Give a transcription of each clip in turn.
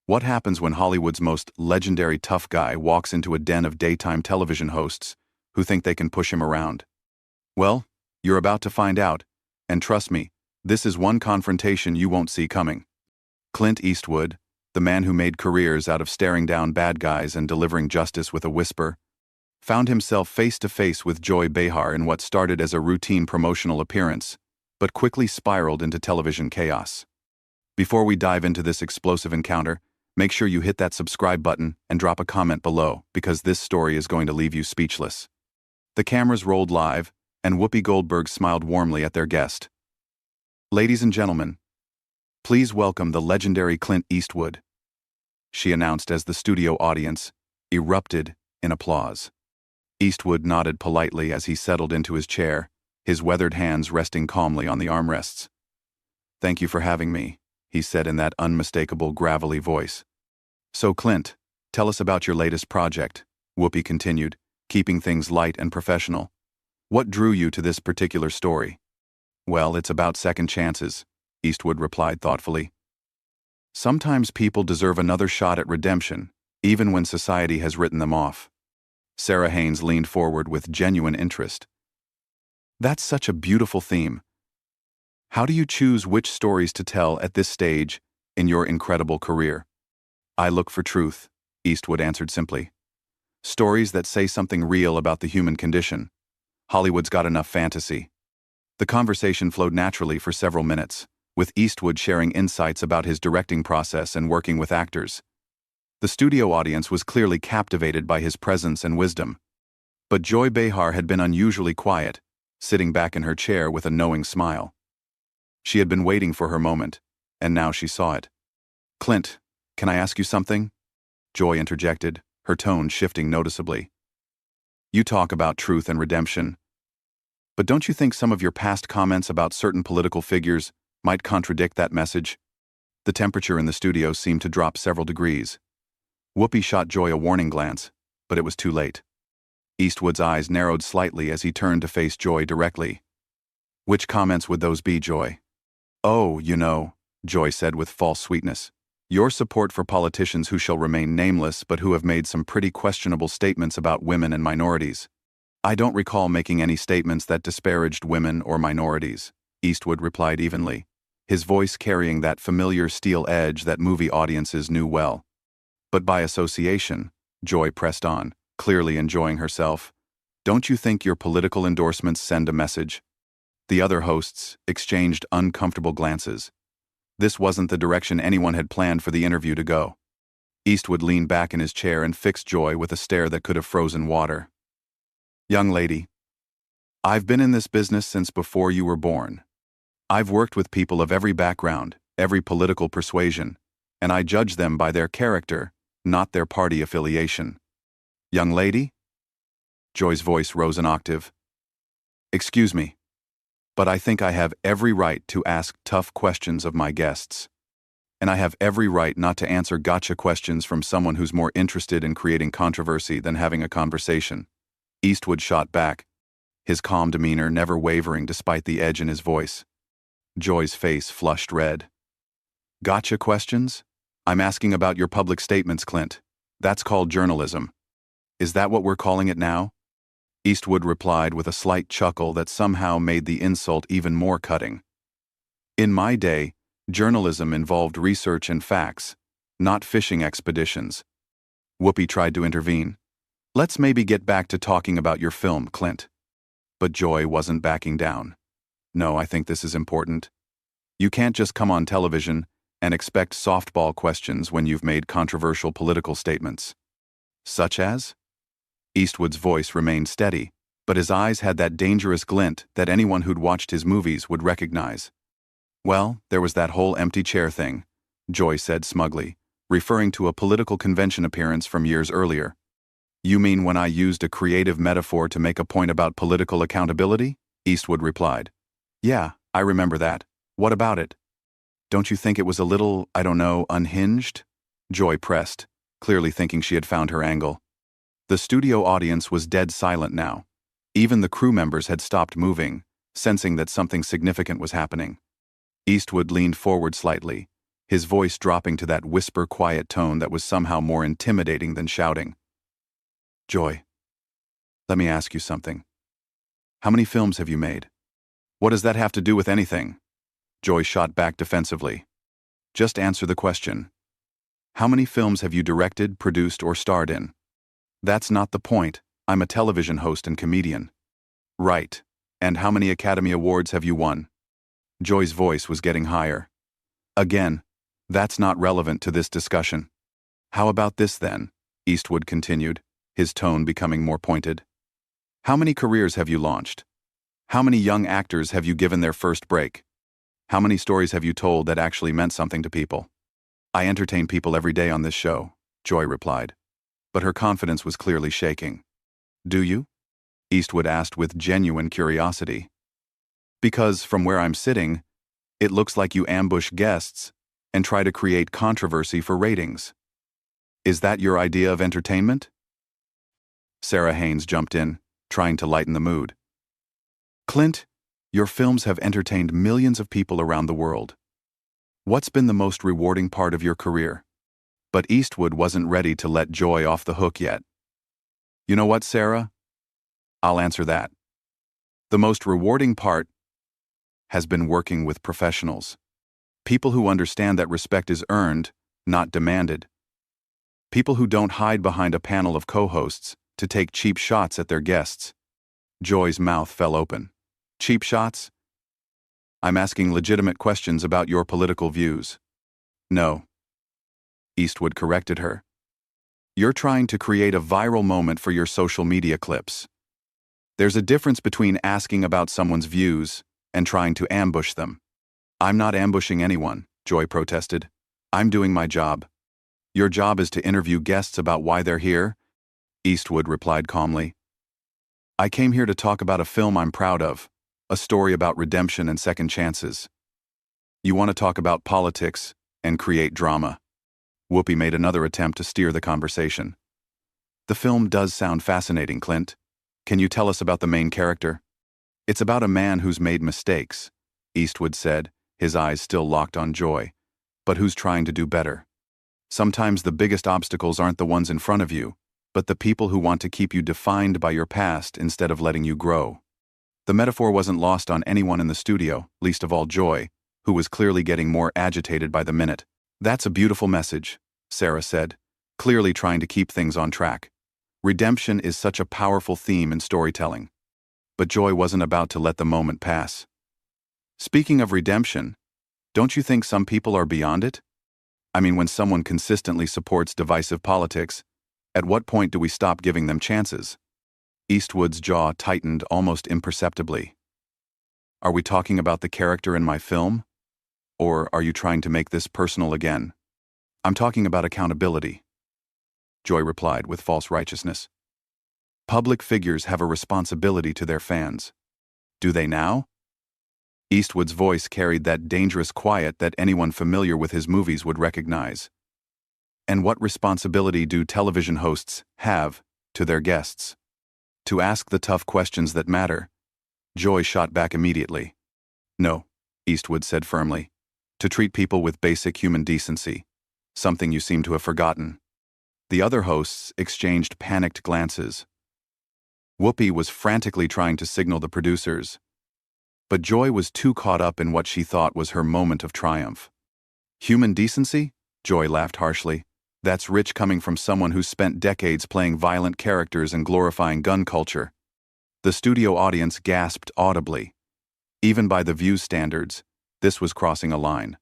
What happens when Hollywood's most legendary tough guy walks into a den of daytime television hosts who think they can push him around? Well, you're about to find out, and trust me, this is one confrontation you won't see coming. Clint Eastwood, the man who made careers out of staring down bad guys and delivering justice with a whisper, found himself face to face with Joy Behar in what started as a routine promotional appearance, but quickly spiraled into television chaos. Before we dive into this explosive encounter, make sure you hit that subscribe button and drop a comment below, because this story is going to leave you speechless. The cameras rolled live, and Whoopi Goldberg smiled warmly at their guest. "Ladies and gentlemen, please welcome the legendary Clint Eastwood," she announced as the studio audience erupted in applause. Eastwood nodded politely as he settled into his chair, his weathered hands resting calmly on the armrests. "Thank you for having me," he said in that unmistakable gravelly voice. "So Clint, tell us about your latest project," Whoopi continued, keeping things light and professional. "What drew you to this particular story?" "Well, it's about second chances," Eastwood replied thoughtfully. "Sometimes people deserve another shot at redemption, even when society has written them off." Sarah Haynes leaned forward with genuine interest. "That's such a beautiful theme. How do you choose which stories to tell at this stage in your incredible career?" "I look for truth," Eastwood answered simply. "Stories that say something real about the human condition. Hollywood's got enough fantasy." The conversation flowed naturally for several minutes, with Eastwood sharing insights about his directing process and working with actors. The studio audience was clearly captivated by his presence and wisdom. But Joy Behar had been unusually quiet, sitting back in her chair with a knowing smile. She had been waiting for her moment, and now she saw it. "Clint, can I ask you something?" Joy interjected, her tone shifting noticeably. "You talk about truth and redemption, but don't you think some of your past comments about certain political figures might contradict that message?" The temperature in the studio seemed to drop several degrees. Whoopi shot Joy a warning glance, but it was too late. Eastwood's eyes narrowed slightly as he turned to face Joy directly. "Which comments would those be, Joy?" "Oh, Joy said with false sweetness. "Your support for politicians who shall remain nameless but who have made some pretty questionable statements about women and minorities." "I don't recall making any statements that disparaged women or minorities," Eastwood replied evenly, his voice carrying that familiar steel edge that movie audiences knew well. "But by association," Joy pressed on, clearly enjoying herself, "don't you think your political endorsements send a message?" The other hosts exchanged uncomfortable glances. This wasn't the direction anyone had planned for the interview to go. Eastwood leaned back in his chair and fixed Joy with a stare that could have frozen water. "Young lady, I've been in this business since before you were born. I've worked with people of every background, every political persuasion, and I judge them by their character, not their party affiliation." "Young lady?" Joy's voice rose an octave. "Excuse me, but I think I have every right to ask tough questions of my guests. And I have every right not to answer gotcha questions from someone who's more interested in creating controversy than having a conversation." Eastwood shot back, his calm demeanor never wavering despite the edge in his voice. Joy's face flushed red. "Gotcha questions? I'm asking about your public statements, Clint. That's called journalism. Is that what we're calling it now?" Eastwood replied with a slight chuckle that somehow made the insult even more cutting. "In my day, journalism involved research and facts, not fishing expeditions." Whoopi tried to intervene. "Let's maybe get back to talking about your film, Clint." But Joy wasn't backing down. "No, I think this is important. You can't just come on television and expect softball questions when you've made controversial political statements." "Such as?" Eastwood's voice remained steady, but his eyes had that dangerous glint that anyone who'd watched his movies would recognize. "Well, there was that whole empty chair thing," Joy said smugly, referring to a political convention appearance from years earlier. "You mean when I used a creative metaphor to make a point about political accountability?" Eastwood replied. "Yeah, I remember that. What about it?" "Don't you think it was a little, unhinged?" Joy pressed, clearly thinking she had found her angle. The studio audience was dead silent now. Even the crew members had stopped moving, sensing that something significant was happening. Eastwood leaned forward slightly, his voice dropping to that whisper-quiet tone that was somehow more intimidating than shouting. Joy, let me ask you something. How many films have you made? What does that have to do with anything? Joy shot back defensively. Just answer the question. How many films have you directed, produced, or starred in? That's not the point. I'm a television host and comedian. Right. And how many Academy Awards have you won? Joy's voice was getting higher. Again, that's not relevant to this discussion. How about this then? Eastwood continued, his tone becoming more pointed. How many careers have you launched? How many young actors have you given their first break? How many stories have you told that actually meant something to people? I entertain people every day on this show, Joy replied. But her confidence was clearly shaking. Do you? Eastwood asked with genuine curiosity. Because, from where I'm sitting, it looks like you ambush guests and try to create controversy for ratings. Is that your idea of entertainment? Sarah Haynes jumped in, trying to lighten the mood. Clint, your films have entertained millions of people around the world. What's been the most rewarding part of your career? But Eastwood wasn't ready to let Joy off the hook yet. You know what, Sarah? I'll answer that. The most rewarding part has been working with professionals. People who understand that respect is earned, not demanded. People who don't hide behind a panel of co-hosts to take cheap shots at their guests. Joy's mouth fell open. Cheap shots? I'm asking legitimate questions about your political views. No. Eastwood corrected her. You're trying to create a viral moment for your social media clips. There's a difference between asking about someone's views and trying to ambush them. I'm not ambushing anyone, Joy protested. I'm doing my job. Your job is to interview guests about why they're here, Eastwood replied calmly. I came here to talk about a film I'm proud of, a story about redemption and second chances. You want to talk about politics and create drama. Whoopi made another attempt to steer the conversation. The film does sound fascinating, Clint. Can you tell us about the main character? It's about a man who's made mistakes, Eastwood said, his eyes still locked on Joy, but who's trying to do better. Sometimes the biggest obstacles aren't the ones in front of you, but the people who want to keep you defined by your past instead of letting you grow. The metaphor wasn't lost on anyone in the studio, least of all Joy, who was clearly getting more agitated by the minute. That's a beautiful message, Sarah said, clearly trying to keep things on track. Redemption is such a powerful theme in storytelling. But Joy wasn't about to let the moment pass. Speaking of redemption, don't you think some people are beyond it? I mean, when someone consistently supports divisive politics, at what point do we stop giving them chances? Eastwood's jaw tightened almost imperceptibly. Are we talking about the character in my film? Or are you trying to make this personal again? I'm talking about accountability, Joy replied with false righteousness. Public figures have a responsibility to their fans. Do they now? Eastwood's voice carried that dangerous quiet that anyone familiar with his movies would recognize. And what responsibility do television hosts have to their guests? To ask the tough questions that matter. Joy shot back immediately. No, Eastwood said firmly. To treat people with basic human decency, something you seem to have forgotten. The other hosts exchanged panicked glances. Whoopi was frantically trying to signal the producers. But Joy was too caught up in what she thought was her moment of triumph. Human decency? Joy laughed harshly. That's rich coming from someone who spent decades playing violent characters and glorifying gun culture. The studio audience gasped audibly. Even by the View's standards, this was crossing a line.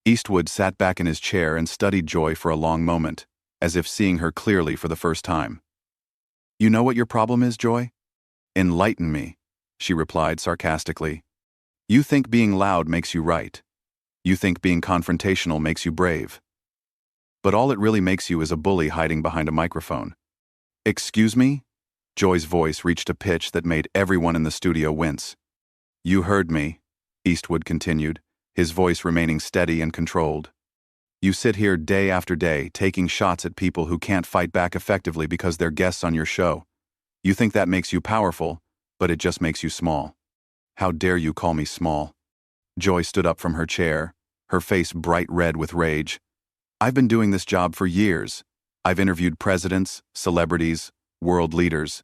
Eastwood sat back in his chair and studied Joy for a long moment, as if seeing her clearly for the first time. You know what your problem is, Joy? Enlighten me, she replied sarcastically. You think being loud makes you right. You think being confrontational makes you brave. But all it really makes you is a bully hiding behind a microphone. Excuse me? Joy's voice reached a pitch that made everyone in the studio wince. You heard me, Eastwood continued, his voice remaining steady and controlled. You sit here day after day taking shots at people who can't fight back effectively because they're guests on your show. You think that makes you powerful, but it just makes you small. How dare you call me small? Joy stood up from her chair, her face bright red with rage. "I've been doing this job for years. I've interviewed presidents, celebrities, world leaders.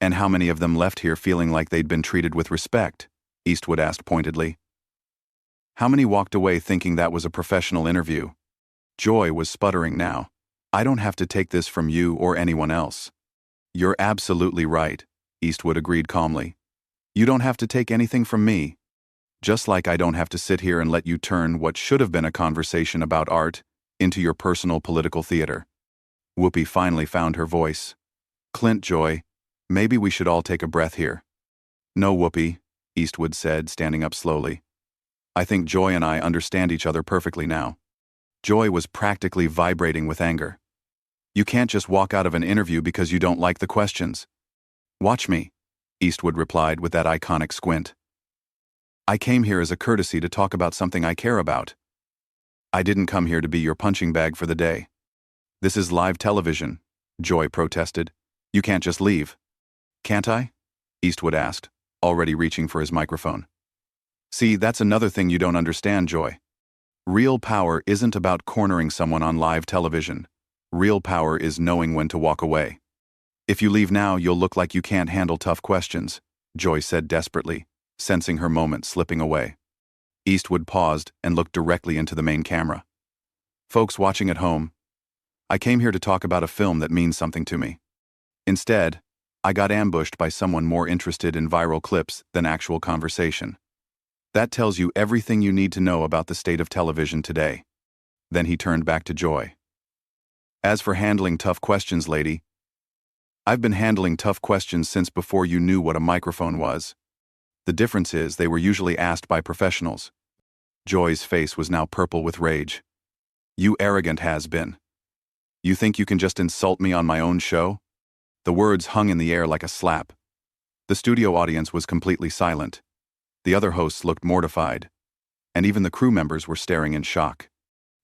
And how many of them left here feeling like they'd been treated with respect?" Eastwood asked pointedly. "How many walked away thinking that was a professional interview?" Joy was sputtering now. "I don't have to take this from you or anyone else." "You're absolutely right," Eastwood agreed calmly. "You don't have to take anything from me. Just like I don't have to sit here and let you turn what should have been a conversation about art into your personal political theater." Whoopi finally found her voice. "Clint, Joy, maybe we should all take a breath here." "No, Whoopi," Eastwood said, standing up slowly. "I think Joy and I understand each other perfectly now." Joy was practically vibrating with anger. "You can't just walk out of an interview because you don't like the questions." "Watch me," Eastwood replied with that iconic squint. "I came here as a courtesy to talk about something I care about. I didn't come here to be your punching bag for the day." "This is live television," Joy protested. "You can't just leave." "Can't I?" Eastwood asked, already reaching for his microphone. "See, that's another thing you don't understand, Joy. Real power isn't about cornering someone on live television. Real power is knowing when to walk away. If you leave now, you'll look like you can't handle tough questions," Joy said desperately, sensing her moment slipping away. Eastwood paused and looked directly into the main camera. "Folks watching at home, I came here to talk about a film that means something to me. Instead, I got ambushed by someone more interested in viral clips than actual conversation. That tells you everything you need to know about the state of television today." Then he turned back to Joy. "As for handling tough questions, lady, I've been handling tough questions since before you knew what a microphone was. The difference is they were usually asked by professionals." Joy's face was now purple with rage. "You arrogant has-been. You think you can just insult me on my own show?" The words hung in the air like a slap. The studio audience was completely silent. The other hosts looked mortified, and even the crew members were staring in shock.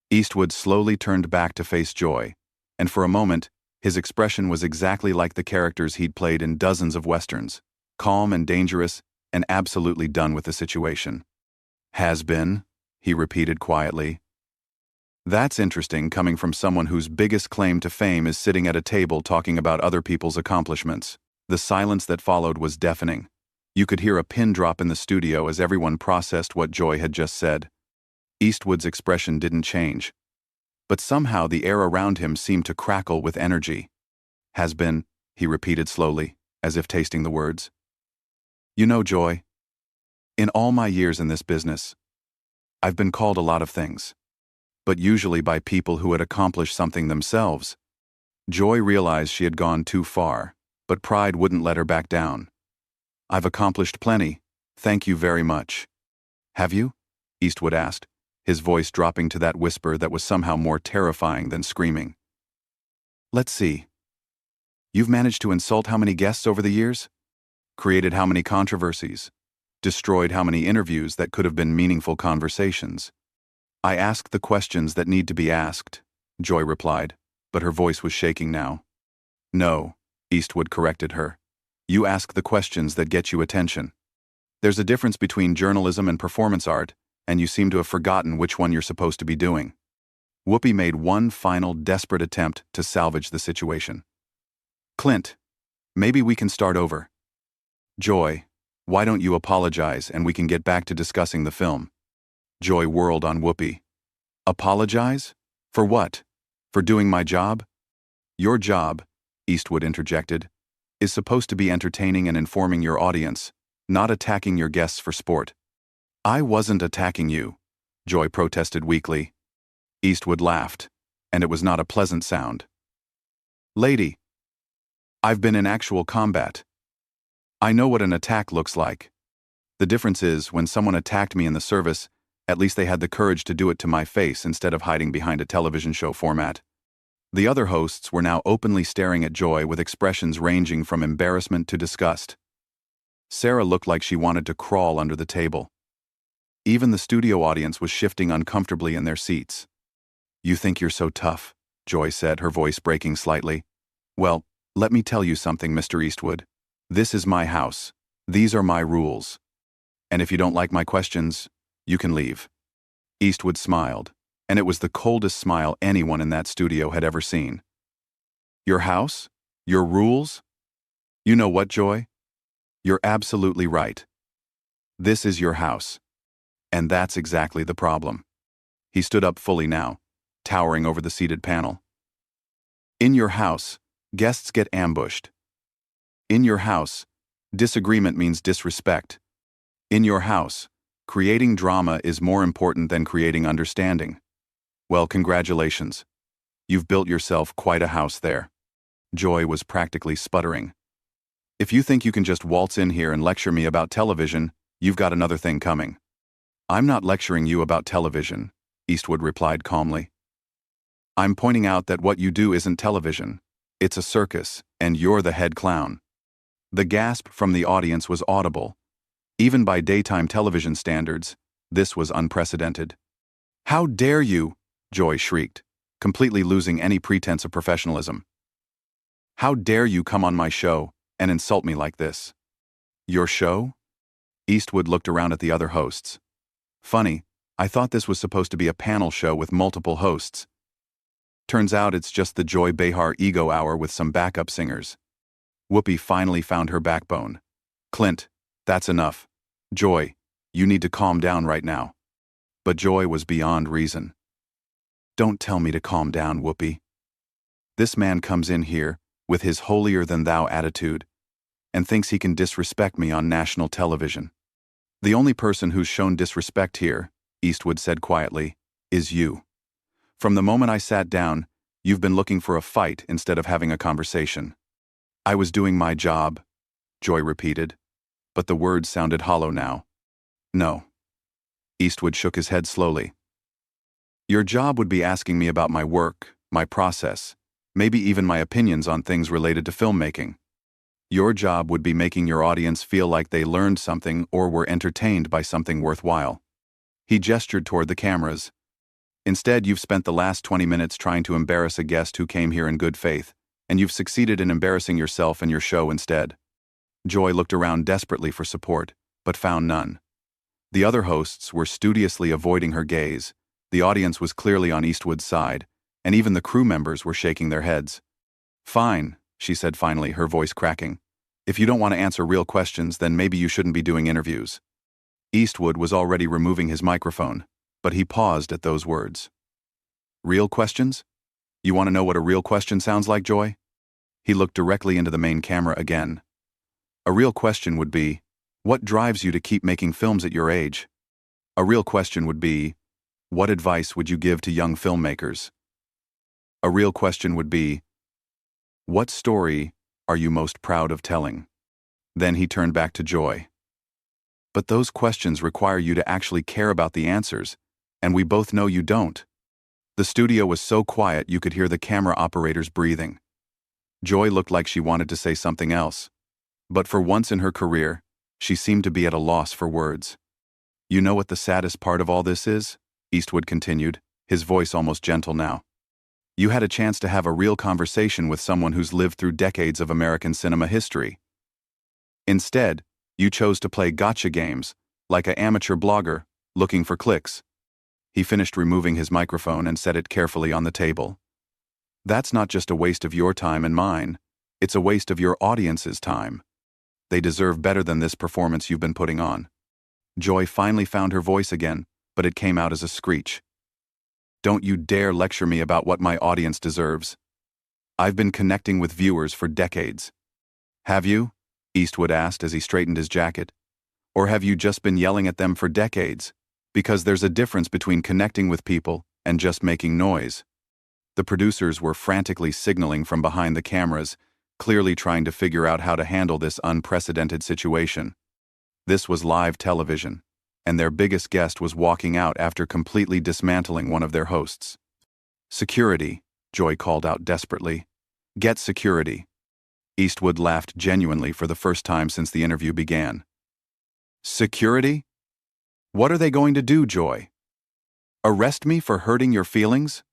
Eastwood slowly turned back to face Joy, and for a moment, his expression was exactly like the characters he'd played in dozens of westerns, calm and dangerous and absolutely done with the situation. "Has been," he repeated quietly. "That's interesting coming from someone whose biggest claim to fame is sitting at a table talking about other people's accomplishments." The silence that followed was deafening. You could hear a pin drop in the studio as everyone processed what Joy had just said. Eastwood's expression didn't change, but somehow the air around him seemed to crackle with energy. "Has been," he repeated slowly, as if tasting the words. "You know, Joy, in all my years in this business, I've been called a lot of things, but usually by people who had accomplished something themselves." Joy realized she had gone too far, but pride wouldn't let her back down. "I've accomplished plenty, thank you very much." "Have you?" Eastwood asked, his voice dropping to that whisper that was somehow more terrifying than screaming. "Let's see. You've managed to insult how many guests over the years? Created how many controversies? Destroyed how many interviews that could have been meaningful conversations?" "I ask the questions that need to be asked," Joy replied, but her voice was shaking now. "No," Eastwood corrected her. "You ask the questions that get you attention. There's a difference between journalism and performance art, and you seem to have forgotten which one you're supposed to be doing." Whoopi made one final desperate attempt to salvage the situation. "Clint, maybe we can start over. Joy, why don't you apologize and we can get back to discussing the film?" Joy whirled on Whoopi. "Apologize? For what? For doing my job?" "Your job," Eastwood interjected, "is supposed to be entertaining and informing your audience, not attacking your guests for sport." "I wasn't attacking you," Joy protested weakly. Eastwood laughed, and it was not a pleasant sound. "Lady, I've been in actual combat. I know what an attack looks like. The difference is, when someone attacked me in the service, at least they had the courage to do it to my face instead of hiding behind a television show format." The other hosts were now openly staring at Joy with expressions ranging from embarrassment to disgust. Sarah looked like she wanted to crawl under the table. Even the studio audience was shifting uncomfortably in their seats. "You think you're so tough," Joy said, her voice breaking slightly. "Well, let me tell you something, Mr. Eastwood. This is my house. These are my rules. And if you don't like my questions, you can leave." Eastwood smiled, and it was the coldest smile anyone in that studio had ever seen. Your house? Your rules? You know what, Joy? You're absolutely right. This is your house. And that's exactly the problem. He stood up fully now, towering over the seated panel. In your house, guests get ambushed. In your house, disagreement means disrespect. In your house, creating drama is more important than creating understanding. Well, congratulations. You've built yourself quite a house there. Joy was practically sputtering. If you think you can just waltz in here and lecture me about television, you've got another thing coming. I'm not lecturing you about television, Eastwood replied calmly. I'm pointing out that what you do isn't television. It's a circus, and you're the head clown. The gasp from the audience was audible. Even by daytime television standards, this was unprecedented. How dare you? Joy shrieked, completely losing any pretense of professionalism. How dare you come on my show and insult me like this? Your show? Eastwood looked around at the other hosts. Funny, I thought this was supposed to be a panel show with multiple hosts. Turns out it's just the Joy Behar ego hour with some backup singers. Whoopi finally found her backbone. Clint, that's enough. Joy, you need to calm down right now. But Joy was beyond reason. Don't tell me to calm down, Whoopi. This man comes in here with his holier-than-thou attitude and thinks he can disrespect me on national television. The only person who's shown disrespect here, Eastwood said quietly, is you. From the moment I sat down, you've been looking for a fight instead of having a conversation. I was doing my job, Joy repeated, but the words sounded hollow now. No. Eastwood shook his head slowly. Your job would be asking me about my work, my process, maybe even my opinions on things related to filmmaking. Your job would be making your audience feel like they learned something or were entertained by something worthwhile. He gestured toward the cameras. Instead, you've spent the last 20 minutes trying to embarrass a guest who came here in good faith, and you've succeeded in embarrassing yourself and your show instead. Joy looked around desperately for support, but found none. The other hosts were studiously avoiding her gaze, the audience was clearly on Eastwood's side, and even the crew members were shaking their heads. Fine, she said finally, her voice cracking. If you don't want to answer real questions, then maybe you shouldn't be doing interviews. Eastwood was already removing his microphone, but he paused at those words. Real questions? You want to know what a real question sounds like, Joy? He looked directly into the main camera again. A real question would be, what drives you to keep making films at your age? A real question would be, what advice would you give to young filmmakers? A real question would be, what story are you most proud of telling? Then he turned back to Joy. But those questions require you to actually care about the answers, and we both know you don't. The studio was so quiet you could hear the camera operators breathing. Joy looked like she wanted to say something else, but for once in her career, she seemed to be at a loss for words. You know what the saddest part of all this is? Eastwood continued, his voice almost gentle now. You had a chance to have a real conversation with someone who's lived through decades of American cinema history. Instead, you chose to play gotcha games, like an amateur blogger, looking for clicks. He finished removing his microphone and set it carefully on the table. That's not just a waste of your time and mine, it's a waste of your audience's time. They deserve better than this performance you've been putting on. Joy finally found her voice again, but it came out as a screech. Don't you dare lecture me about what my audience deserves. I've been connecting with viewers for decades. Have you? Eastwood asked as he straightened his jacket. Or have you just been yelling at them for decades? Because there's a difference between connecting with people and just making noise. The producers were frantically signaling from behind the cameras, clearly trying to figure out how to handle this unprecedented situation. This was live television, and their biggest guest was walking out after completely dismantling one of their hosts. Security, Joy called out desperately. Get security. Eastwood laughed genuinely for the first time since the interview began. Security? What are they going to do, Joy? Arrest me for hurting your feelings?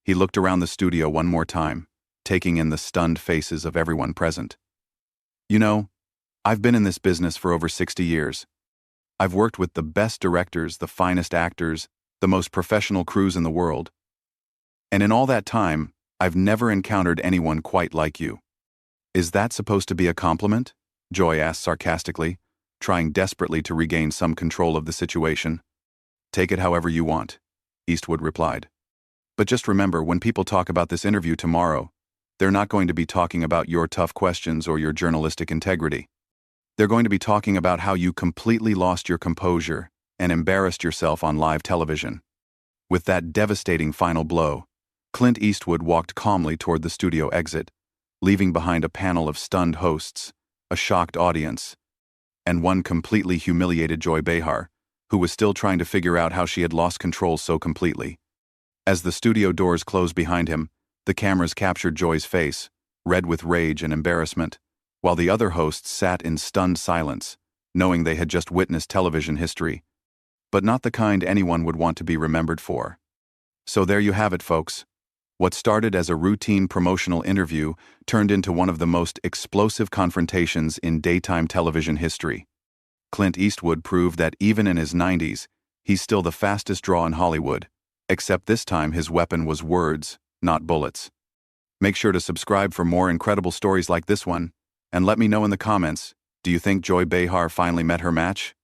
He looked around the studio one more time, taking in the stunned faces of everyone present. You know, I've been in this business for over 60 years. I've worked with the best directors, the finest actors, the most professional crews in the world. And in all that time, I've never encountered anyone quite like you. Is that supposed to be a compliment? Joy asked sarcastically, trying desperately to regain some control of the situation. Take it however you want, Eastwood replied. But just remember, when people talk about this interview tomorrow, they're not going to be talking about your tough questions or your journalistic integrity. They're going to be talking about how you completely lost your composure and embarrassed yourself on live television. With that devastating final blow, Clint Eastwood walked calmly toward the studio exit, leaving behind a panel of stunned hosts, a shocked audience, and one completely humiliated Joy Behar, who was still trying to figure out how she had lost control so completely. As the studio doors closed behind him, the cameras captured Joy's face, red with rage and embarrassment, while the other hosts sat in stunned silence, knowing they had just witnessed television history, but not the kind anyone would want to be remembered for. So there you have it, folks. What started as a routine promotional interview turned into one of the most explosive confrontations in daytime television history. Clint Eastwood proved that even in his 90s, he's still the fastest draw in Hollywood, except this time his weapon was words, not bullets. Make sure to subscribe for more incredible stories like this one, and let me know in the comments, do you think Joy Behar finally met her match?